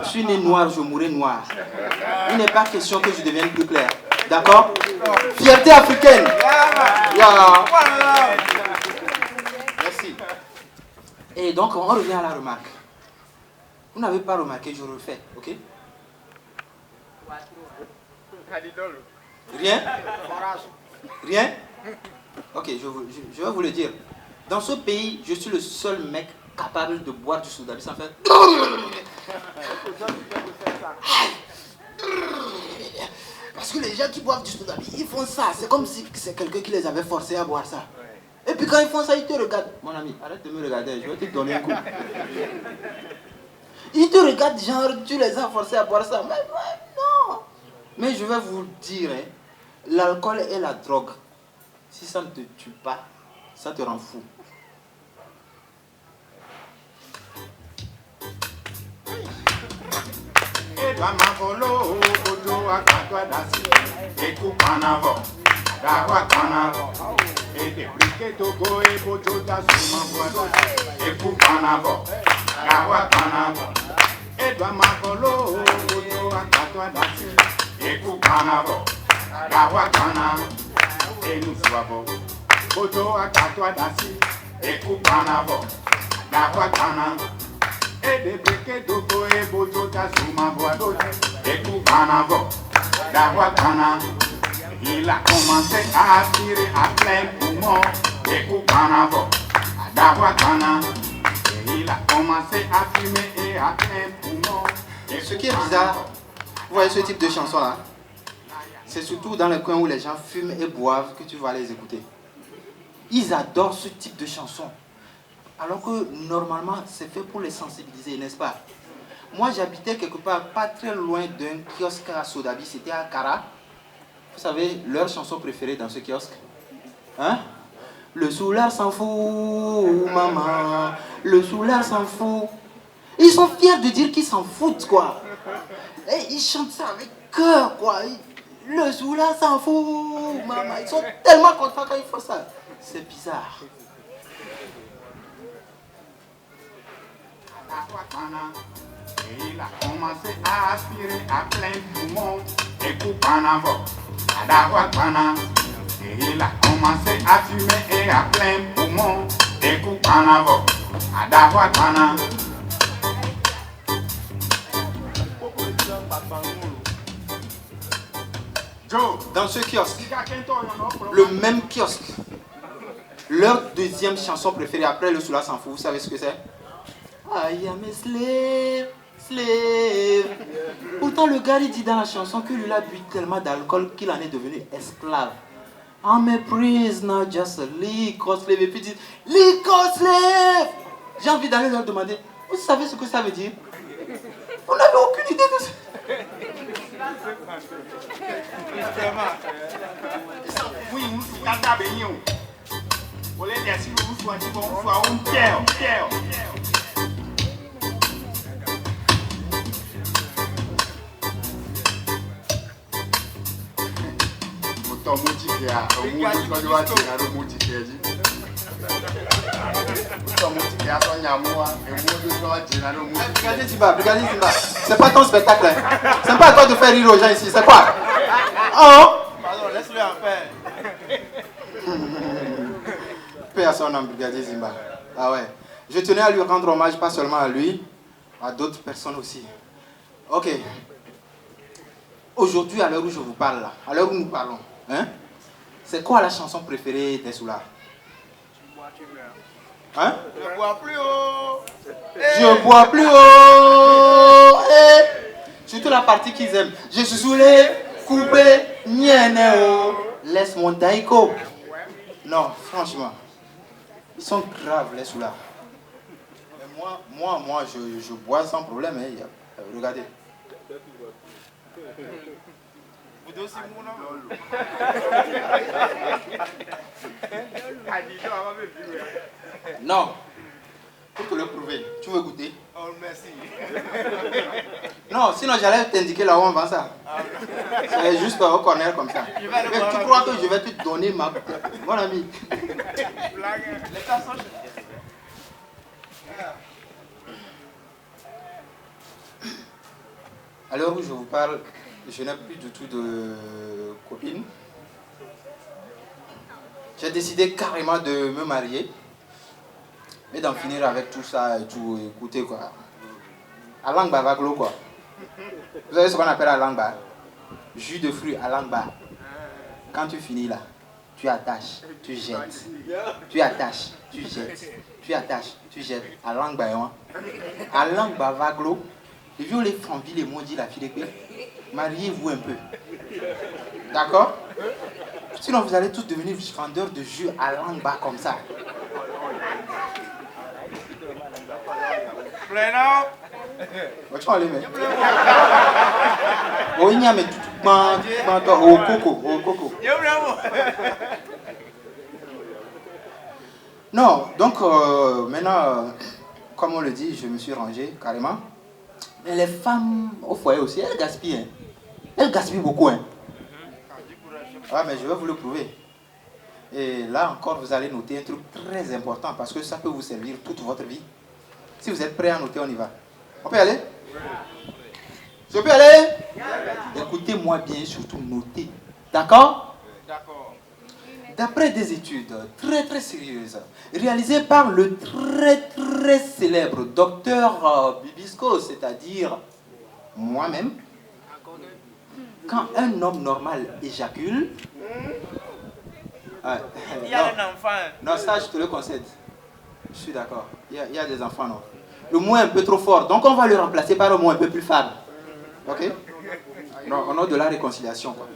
Je suis né noir, je mourrai noir. Il n'est pas question que je devienne plus clair. D'accord? Fierté africaine. Yeah. Merci. Et donc, on revient à la remarque. Vous n'avez pas remarqué, je refais, ok? Rien? Rien? Ok, je vais vous le dire. Dans ce pays, je suis le seul mec capable de boire du Soudabi sans faire... Parce que les gens qui boivent du Soudabi, ils font ça. C'est comme si c'est quelqu'un qui les avait forcés à boire ça. Et puis quand ils font ça, ils te regardent. Mon ami, arrête de me regarder, je vais te donner un coup. Ils te regardent genre, tu les as forcés à boire ça. Mais non. Mais je vais vous dire, hein, l'alcool et la drogue, si ça ne te tue pas, ça te rend fou. Dakwakana, Edebreke Doko Ebotota Zuma Boado, Ekukanavo, Dakwakana. Il a commencé à tirer à plein poumon, Ekukanavo, Dakwakana. Il a commencé à fumer et à plein poumon. Ce qui est bizarre, vous voyez ce type de chanson là, c'est surtout dans les coins où les gens fument et boivent que tu vas les écouter. Ils adorent ce type de chanson. Alors que normalement, c'est fait pour les sensibiliser, n'est-ce pas? Moi, j'habitais quelque part, pas très loin d'un kiosque à Sodabi, c'était à Kara. Vous savez, leur chanson préférée dans ce kiosque? Hein? Le soulard s'en fout, maman. Le soulard s'en fout. Ils sont fiers de dire qu'ils s'en foutent, quoi. Et ils chantent ça avec cœur, quoi. Le soulard s'en fout, maman. Ils sont tellement contents quand ils font ça. C'est bizarre. Il a commencé à aspirer à plein poumon. Ekukanavo, Adakwakana. Il a commencé à fumer et à plein poumon. Ekukanavo, Adakwakana. Dans ce kiosque, le même kiosque, leur deuxième chanson préférée après le soulard s'en fout, vous savez ce que c'est? I am a slave, slave. Pourtant le gars il dit dans la chanson que lui a bu tellement d'alcool qu'il en est devenu esclave. I'm a prisoner, just a liquor slave. Et puis il dit, liquor slave. J'ai envie d'aller leur demander, vous savez ce que ça veut dire? Vous n'avez aucune idée de ça. Oui, nous sommes à Bénion. On est assis, nous sommes à un terre. Regardez Zimba, regardez Zimba. C'est pas ton spectacle. Hein. C'est pas à toi de faire rire aux gens ici, c'est quoi? Oh! Pardon, laisse-le en paix. Paix à son âme, brigadier Zimba. Ah ouais. Je tenais à lui rendre hommage, pas seulement à lui, à d'autres personnes aussi. Ok. Aujourd'hui, à l'heure où je vous parle, là, à l'heure où nous parlons, hein, c'est quoi la chanson préférée des Soulards? Hein? Je bois plus haut. Je bois plus haut. Surtout la partie qu'ils aiment. Je suis saoulé, coupé, niénéo. Laisse mon daïko. Non, franchement. Ils sont graves, les Soulards. Mais moi, je bois sans problème. Hein. Regardez. Vous deux aussi, mon nom. Non. Pour te le prouver, tu veux goûter? Oh, merci. Non, sinon j'allais t'indiquer là où on vend ça. C'est juste au corner comme ça. Mais tu crois que je vais te donner ma... Mon ami. Les tas sont... À l'heure où je vous parle, je n'ai plus du tout de copine. J'ai décidé carrément de me marier et d'en finir avec tout ça et tout. Écoutez quoi. Alangba vaglo quoi. Vous savez ce qu'on appelle alangba? Jus de fruits alangba. Quand tu finis là, tu attaches, tu jettes. Tu attaches, tu jettes. Tu attaches, tu jettes. Alangba hein. Alangba vaglo. Les vieux les Franville les maudits la fille de mariez-vous un peu. D'accord? Sinon vous allez tous devenir vendeurs de jus à langba comme ça. Prenons. Tu vas aller mais. Oh il y a mais tout au coco. Non, donc maintenant, comme on le dit, je me suis rangé carrément. Mais les femmes au foyer aussi, elles gaspillent. Hein. Elles gaspillent beaucoup. Hein. Ah, mais je vais vous le prouver. Et là encore, vous allez noter un truc très important parce que ça peut vous servir toute votre vie. Si vous êtes prêts à noter, on y va. On peut y aller? Je peux y aller? Écoutez-moi bien, surtout notez. D'accord? D'accord. d'après des études très sérieuses, réalisées par le très célèbre docteur Bibisco, c'est-à-dire moi-même, quand un homme normal éjacule, Il y a un enfant. non, ça je te le concède. Je suis d'accord. Il y a des enfants, non. Le mot est un peu trop fort, donc on va le remplacer par un mot un peu plus faible. Ok? Non, au nom de la réconciliation, quoi.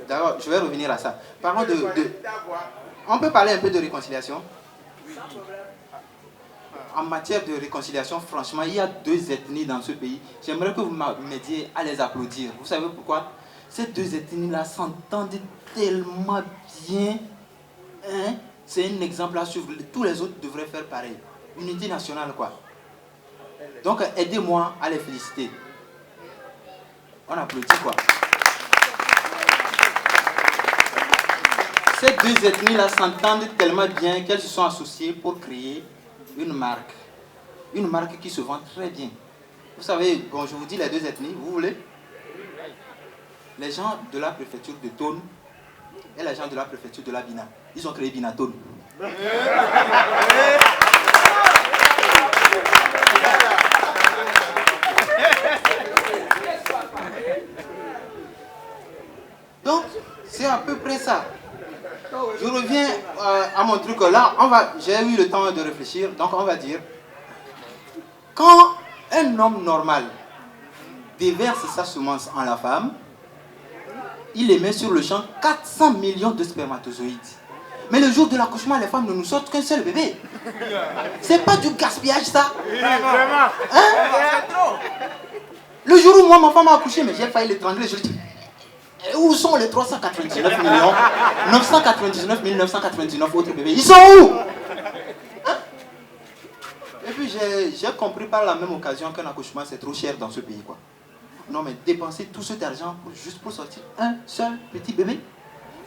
D'abord, je vais revenir à ça. Parlons on peut parler un peu de réconciliation? En matière de réconciliation, franchement, il y a 2 ethnies dans ce pays. J'aimerais que vous m'aidiez à les applaudir. Vous savez pourquoi? Ces 2 ethnies-là s'entendent tellement bien. Hein? C'est un exemple à suivre. Tous les autres devraient faire pareil. Unité nationale, quoi. Donc, aidez-moi à les féliciter. On applaudit, quoi. Ces 2 ethnies-là s'entendent tellement bien qu'elles se sont associées pour créer une marque. Une marque qui se vend très bien. Vous savez, bon, je vous dis les 2 ethnies, vous voulez? Les gens de la préfecture de Tone et les gens de la préfecture de la Bina. Ils ont créé Binatone. Donc, c'est à peu près ça. Je reviens à mon truc là. J'ai eu le temps de réfléchir, donc on va dire, quand un homme normal déverse sa semence en la femme, il émet sur le champ 400 millions de spermatozoïdes. Mais le jour de l'accouchement, les femmes ne nous sortent qu'un seul bébé. C'est pas du gaspillage, ça? Hein? Le jour où moi, ma femme a accouché, mais j'ai failli l'étrangler, je lui dis, où sont les 399 millions 999 999 autres bébés? Ils sont où? Hein? Et puis j'ai compris par la même occasion qu'un accouchement c'est trop cher dans ce pays, quoi. Non mais dépenser tout cet argent juste pour sortir un seul petit bébé.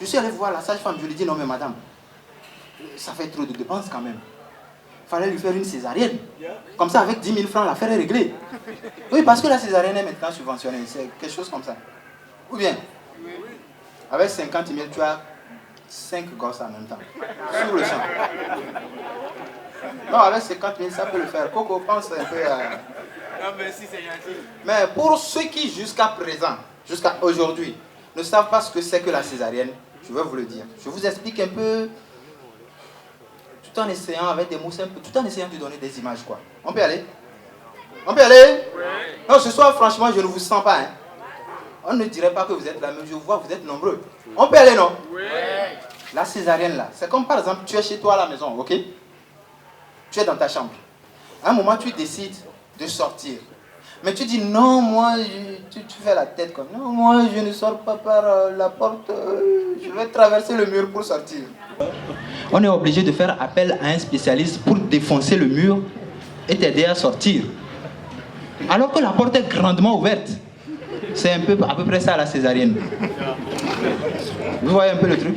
Je suis allé voir la sage-femme, je lui ai dit non mais madame, ça fait trop de dépenses quand même. Fallait lui faire une césarienne. Comme ça avec 10 000 francs l'affaire est réglée. Oui parce que la césarienne est maintenant subventionnée, c'est quelque chose comme ça. Ou bien avec 50 000 tu as 5 gosses en même temps. Sur le champ. Non avec 50 000 ça peut le faire. Coco pense un peu à... Non, merci, c'est gentil. Mais pour ceux qui jusqu'à présent, jusqu'à aujourd'hui, ne savent pas ce que c'est que la césarienne, je vais vous le dire. Je vous explique un peu, tout en essayant avec des mots simples, tout en essayant de donner des images, quoi. On peut aller? On peut aller? Oui. Non, ce soir, franchement, je ne vous sens pas. Hein. On ne dirait pas que vous êtes là, mais je vois, vous êtes nombreux. On peut aller, non? Oui. La césarienne, là, c'est comme par exemple, tu es chez toi à la maison, ok? Tu es dans ta chambre. À un moment, tu décides de sortir. Mais tu dis non, moi, tu fais la tête comme non, moi je ne sors pas par la porte, je vais traverser le mur pour sortir. On est obligé de faire appel à un spécialiste pour défoncer le mur et t'aider à sortir. Alors que la porte est grandement ouverte. C'est à peu près ça la césarienne. Vous voyez un peu le truc?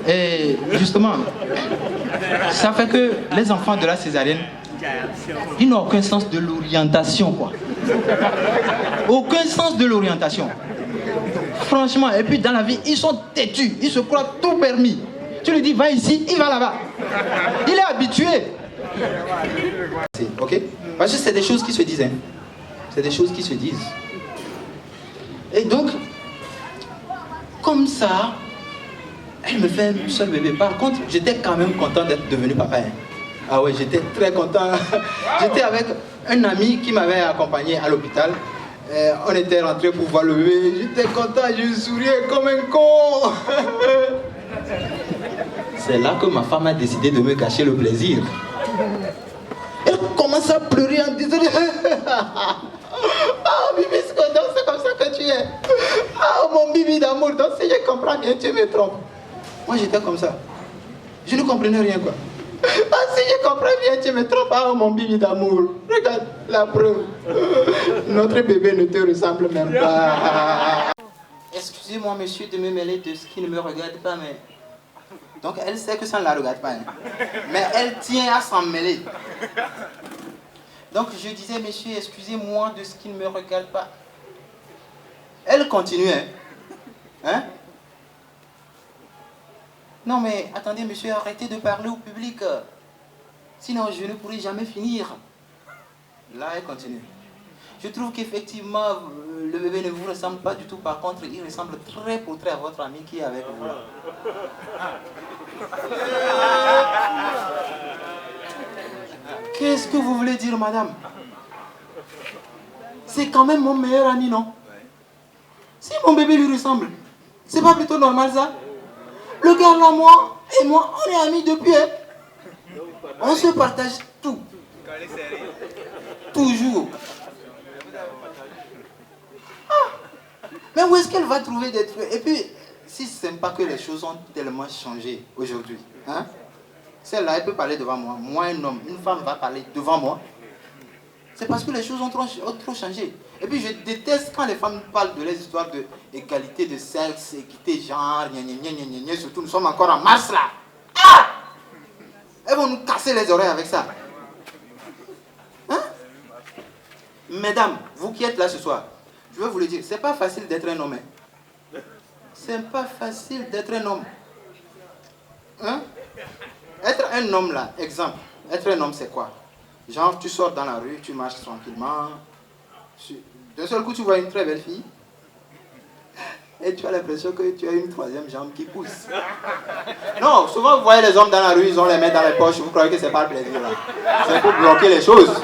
Et justement, ça fait que les enfants de la césarienne, ils n'ont aucun sens de l'orientation, quoi. Aucun sens de l'orientation. Franchement, et puis dans la vie, ils sont têtus, ils se croient tout permis. Tu lui dis, va ici, il va là-bas. Il est habitué. Ok? Parce que c'est des choses qui se disent. Hein. C'est des choses qui se disent. Et donc, comme ça, elle me fait un seul bébé. Par contre, j'étais quand même content d'être devenu papa. Hein. Ah ouais, j'étais très content. J'étais avec un ami qui m'avait accompagné à l'hôpital. On était rentrés pour voir le bébé. J'étais content, je souriais comme un con. C'est là que ma femme a décidé de me cacher le plaisir. Elle commence à pleurer en disant ah, Bibi, c'est comme ça que tu es. Ah, mon Bibi d'amour, donc si je comprends bien, tu me trompes. Moi, j'étais comme ça. Je ne comprenais rien, quoi. Ah, si je comprends bien, tu me trompes. Ah, mon Bibi d'amour. Regarde la preuve. Notre bébé ne te ressemble même pas. Excusez-moi, monsieur, de me mêler de ce qui ne me regarde pas, mais... Donc, elle sait que ça ne la regarde pas. Hein. Mais elle tient à s'en mêler. Donc, je disais, monsieur, excusez-moi de ce qui ne me regarde pas. Elle continuait. Hein? Non mais attendez monsieur, arrêtez de parler au public. Sinon je ne pourrai jamais finir. Là elle continue. Je trouve qu'effectivement le bébé ne vous ressemble pas du tout. Par contre il ressemble très pour très à votre ami qui est avec vous là. Qu'est-ce que vous voulez dire madame? C'est quand même mon meilleur ami, non? Si mon bébé lui ressemble, c'est pas plutôt normal ça? Le gars là, moi et moi, on est amis depuis. Hein? On se partage tout. Toujours. Ah. Mais où est-ce qu'elle va trouver des trucs? Et puis, si c'est pas que les choses ont tellement changé aujourd'hui. Hein? Celle-là, elle peut parler devant moi. Moi, un homme, une femme va parler devant moi. C'est parce que les choses ont trop changé. Et puis je déteste quand les femmes parlent de les histoires d'égalité de sexe, équité genre, surtout nous sommes encore en mars là. Ah! Elles vont nous casser les oreilles avec ça. Hein? Mesdames, vous qui êtes là ce soir, je veux vous le dire, c'est pas facile d'être un homme. Hein? C'est pas facile d'être un homme. Hein? Être un homme là, exemple, être un homme c'est quoi? Genre, tu sors dans la rue, tu marches tranquillement. D'un seul coup, tu vois une très belle fille. Et tu as l'impression que tu as une troisième jambe qui pousse. Non, souvent, vous voyez les hommes dans la rue, ils ont les mains dans les poches. Vous croyez que c'est pas le plaisir, là. C'est pour bloquer les choses.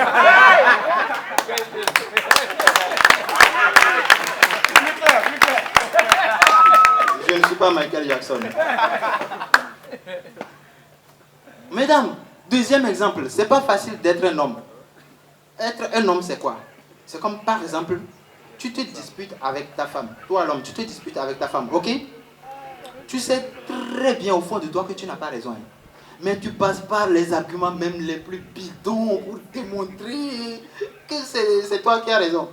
Je ne suis pas Michael Jackson. Mesdames, deuxième exemple, c'est pas facile d'être un homme. Être un homme, c'est quoi? C'est comme par exemple, tu te disputes avec ta femme. Toi l'homme, tu te disputes avec ta femme, ok? Tu sais très bien au fond de toi que tu n'as pas raison. Hein. Mais tu passes par les arguments même les plus bidons pour démontrer que c'est toi qui as raison.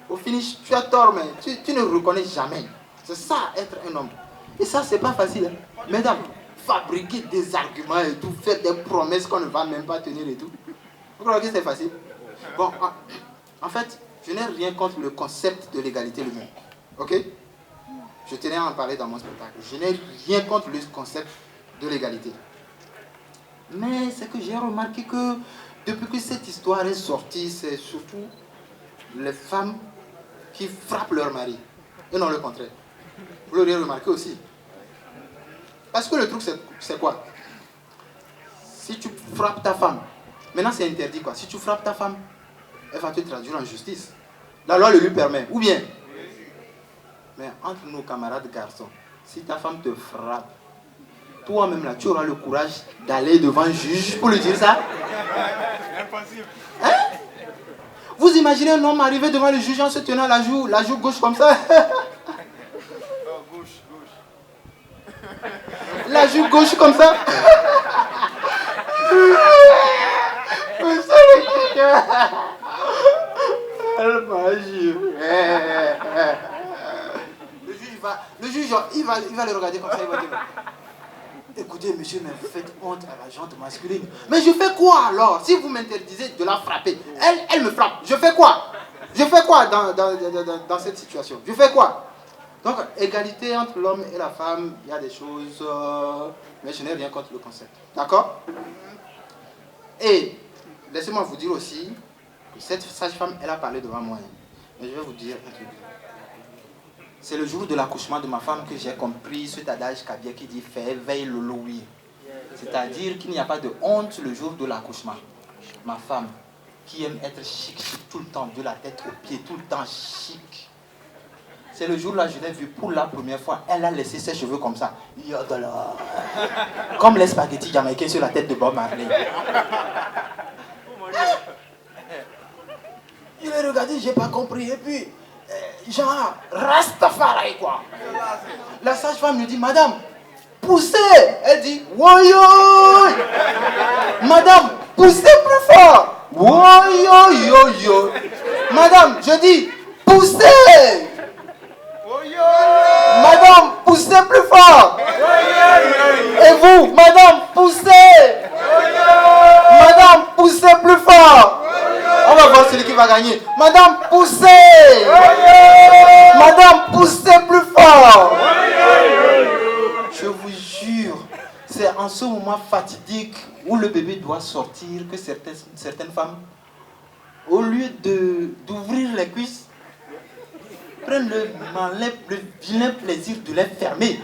Au finish, tu as tort, mais tu ne reconnais jamais. C'est ça, être un homme. Et ça, c'est pas facile. Hein. Mesdames, fabriquer des arguments et tout, faire des promesses qu'on ne va même pas tenir et tout. Vous croyez que c'est facile? Bon, en fait, je n'ai rien contre le concept de l'égalité lui-même. Ok? Je tenais à en parler dans mon spectacle. Je n'ai rien contre le concept de l'égalité. Mais c'est que j'ai remarqué que depuis que cette histoire est sortie, c'est surtout les femmes qui frappent leur mari. Et non le contraire. Vous l'aurez remarqué aussi. Parce que le truc, c'est quoi? Si tu frappes ta femme, maintenant c'est interdit quoi. Si tu frappes ta femme, elle va te traduire en justice. La loi le lui permet. Ou bien. Mais entre nos camarades garçons, si ta femme te frappe, toi-même là, tu auras le courage d'aller devant un juge pour lui dire ça? Impossible. Hein? Vous imaginez un homme arriver devant le juge en se tenant la joue gauche comme ça? Gauche. La joue gauche comme ça? Elle m'a juré. Le juge, il va le regarder comme ça, il va dire: écoutez, monsieur, mais vous faites honte à la gente masculine. Mais je fais quoi alors? Si vous m'interdisez de la frapper, elle me frappe. Je fais quoi? Je fais quoi dans cette situation? Je fais quoi? Donc, égalité entre l'homme et la femme, il y a des choses, mais je n'ai rien contre le concept. D'accord? Et laissez-moi vous dire aussi que cette sage-femme, elle a parlé devant moi. Mais je vais vous dire un truc. C'est le jour de l'accouchement de ma femme que j'ai compris cet adage kabia qui dit « fais veille le louis ». C'est-à-dire qu'il n'y a pas de honte le jour de l'accouchement. Ma femme, qui aime être chic tout le temps, de la tête aux pieds, tout le temps chic. C'est le jour-là, je l'ai vue pour la première fois. Elle a laissé ses cheveux comme ça. Yodala. Comme les spaghettis jamaïcains sur la tête de Bob Marley. Je l'ai regardé, j'ai pas compris. Et puis, genre, Rastafari quoi. La sage-femme me dit: madame, poussez. Elle dit: woyo. Madame, poussez plus fort. Woyo. Madame, je dis: poussez. Madame, poussez plus fort. Et vous, madame, poussez. Madame, poussez plus fort. On va voir celui qui va gagner. Madame, poussez. Madame, poussez plus fort. Je vous jure, c'est en ce moment fatidique où le bébé doit sortir que certaines femmes, au lieu d'ouvrir les cuisses, prennent le vilain plaisir de les fermer.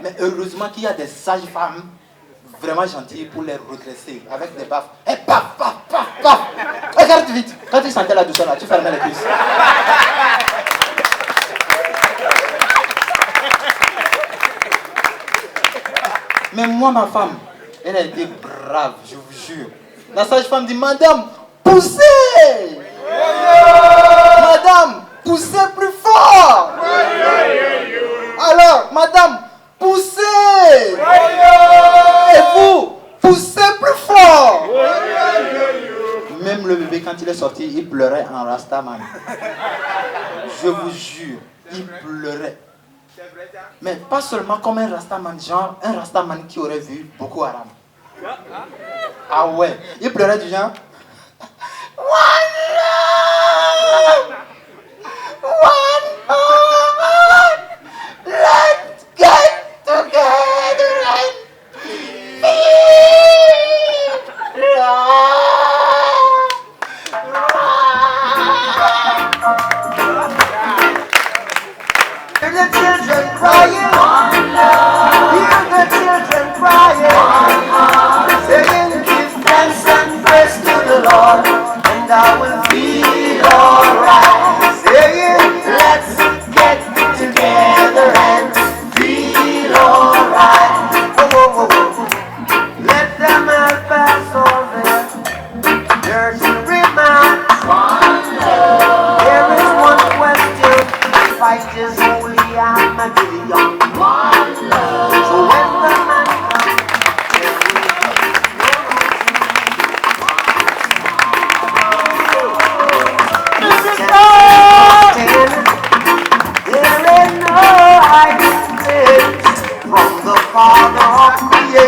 Mais heureusement qu'il y a des sages femmes vraiment gentilles pour les redresser avec des baffes. Et paf, paf, paf, paf. Regarde vite. Quand tu sentais la douceur là, tu fermais les cuisses. Mais moi, ma femme, elle a été brave, je vous jure. La sage-femme dit, Madame, poussez! Madame, poussez plus fort! Alors, Madame, poussez! Et vous, poussez plus fort! Même le bébé, quand il est sorti, il pleurait en Rastaman. Je vous jure, il pleurait. Mais pas seulement comme un Rastaman, genre un Rastaman qui aurait vu Boko Haram. Ah ouais, il pleurait du genre. One love, one heart, let's get together and feel love. Hear the children crying, hear the children crying, saying give thanks and praise to the Lord, and I will feel alright. Saying let's get together and feel alright. Oh, oh, oh, oh. Let them all pass over, dirty remarks. There is one question, fight is holy Armageddon. So when the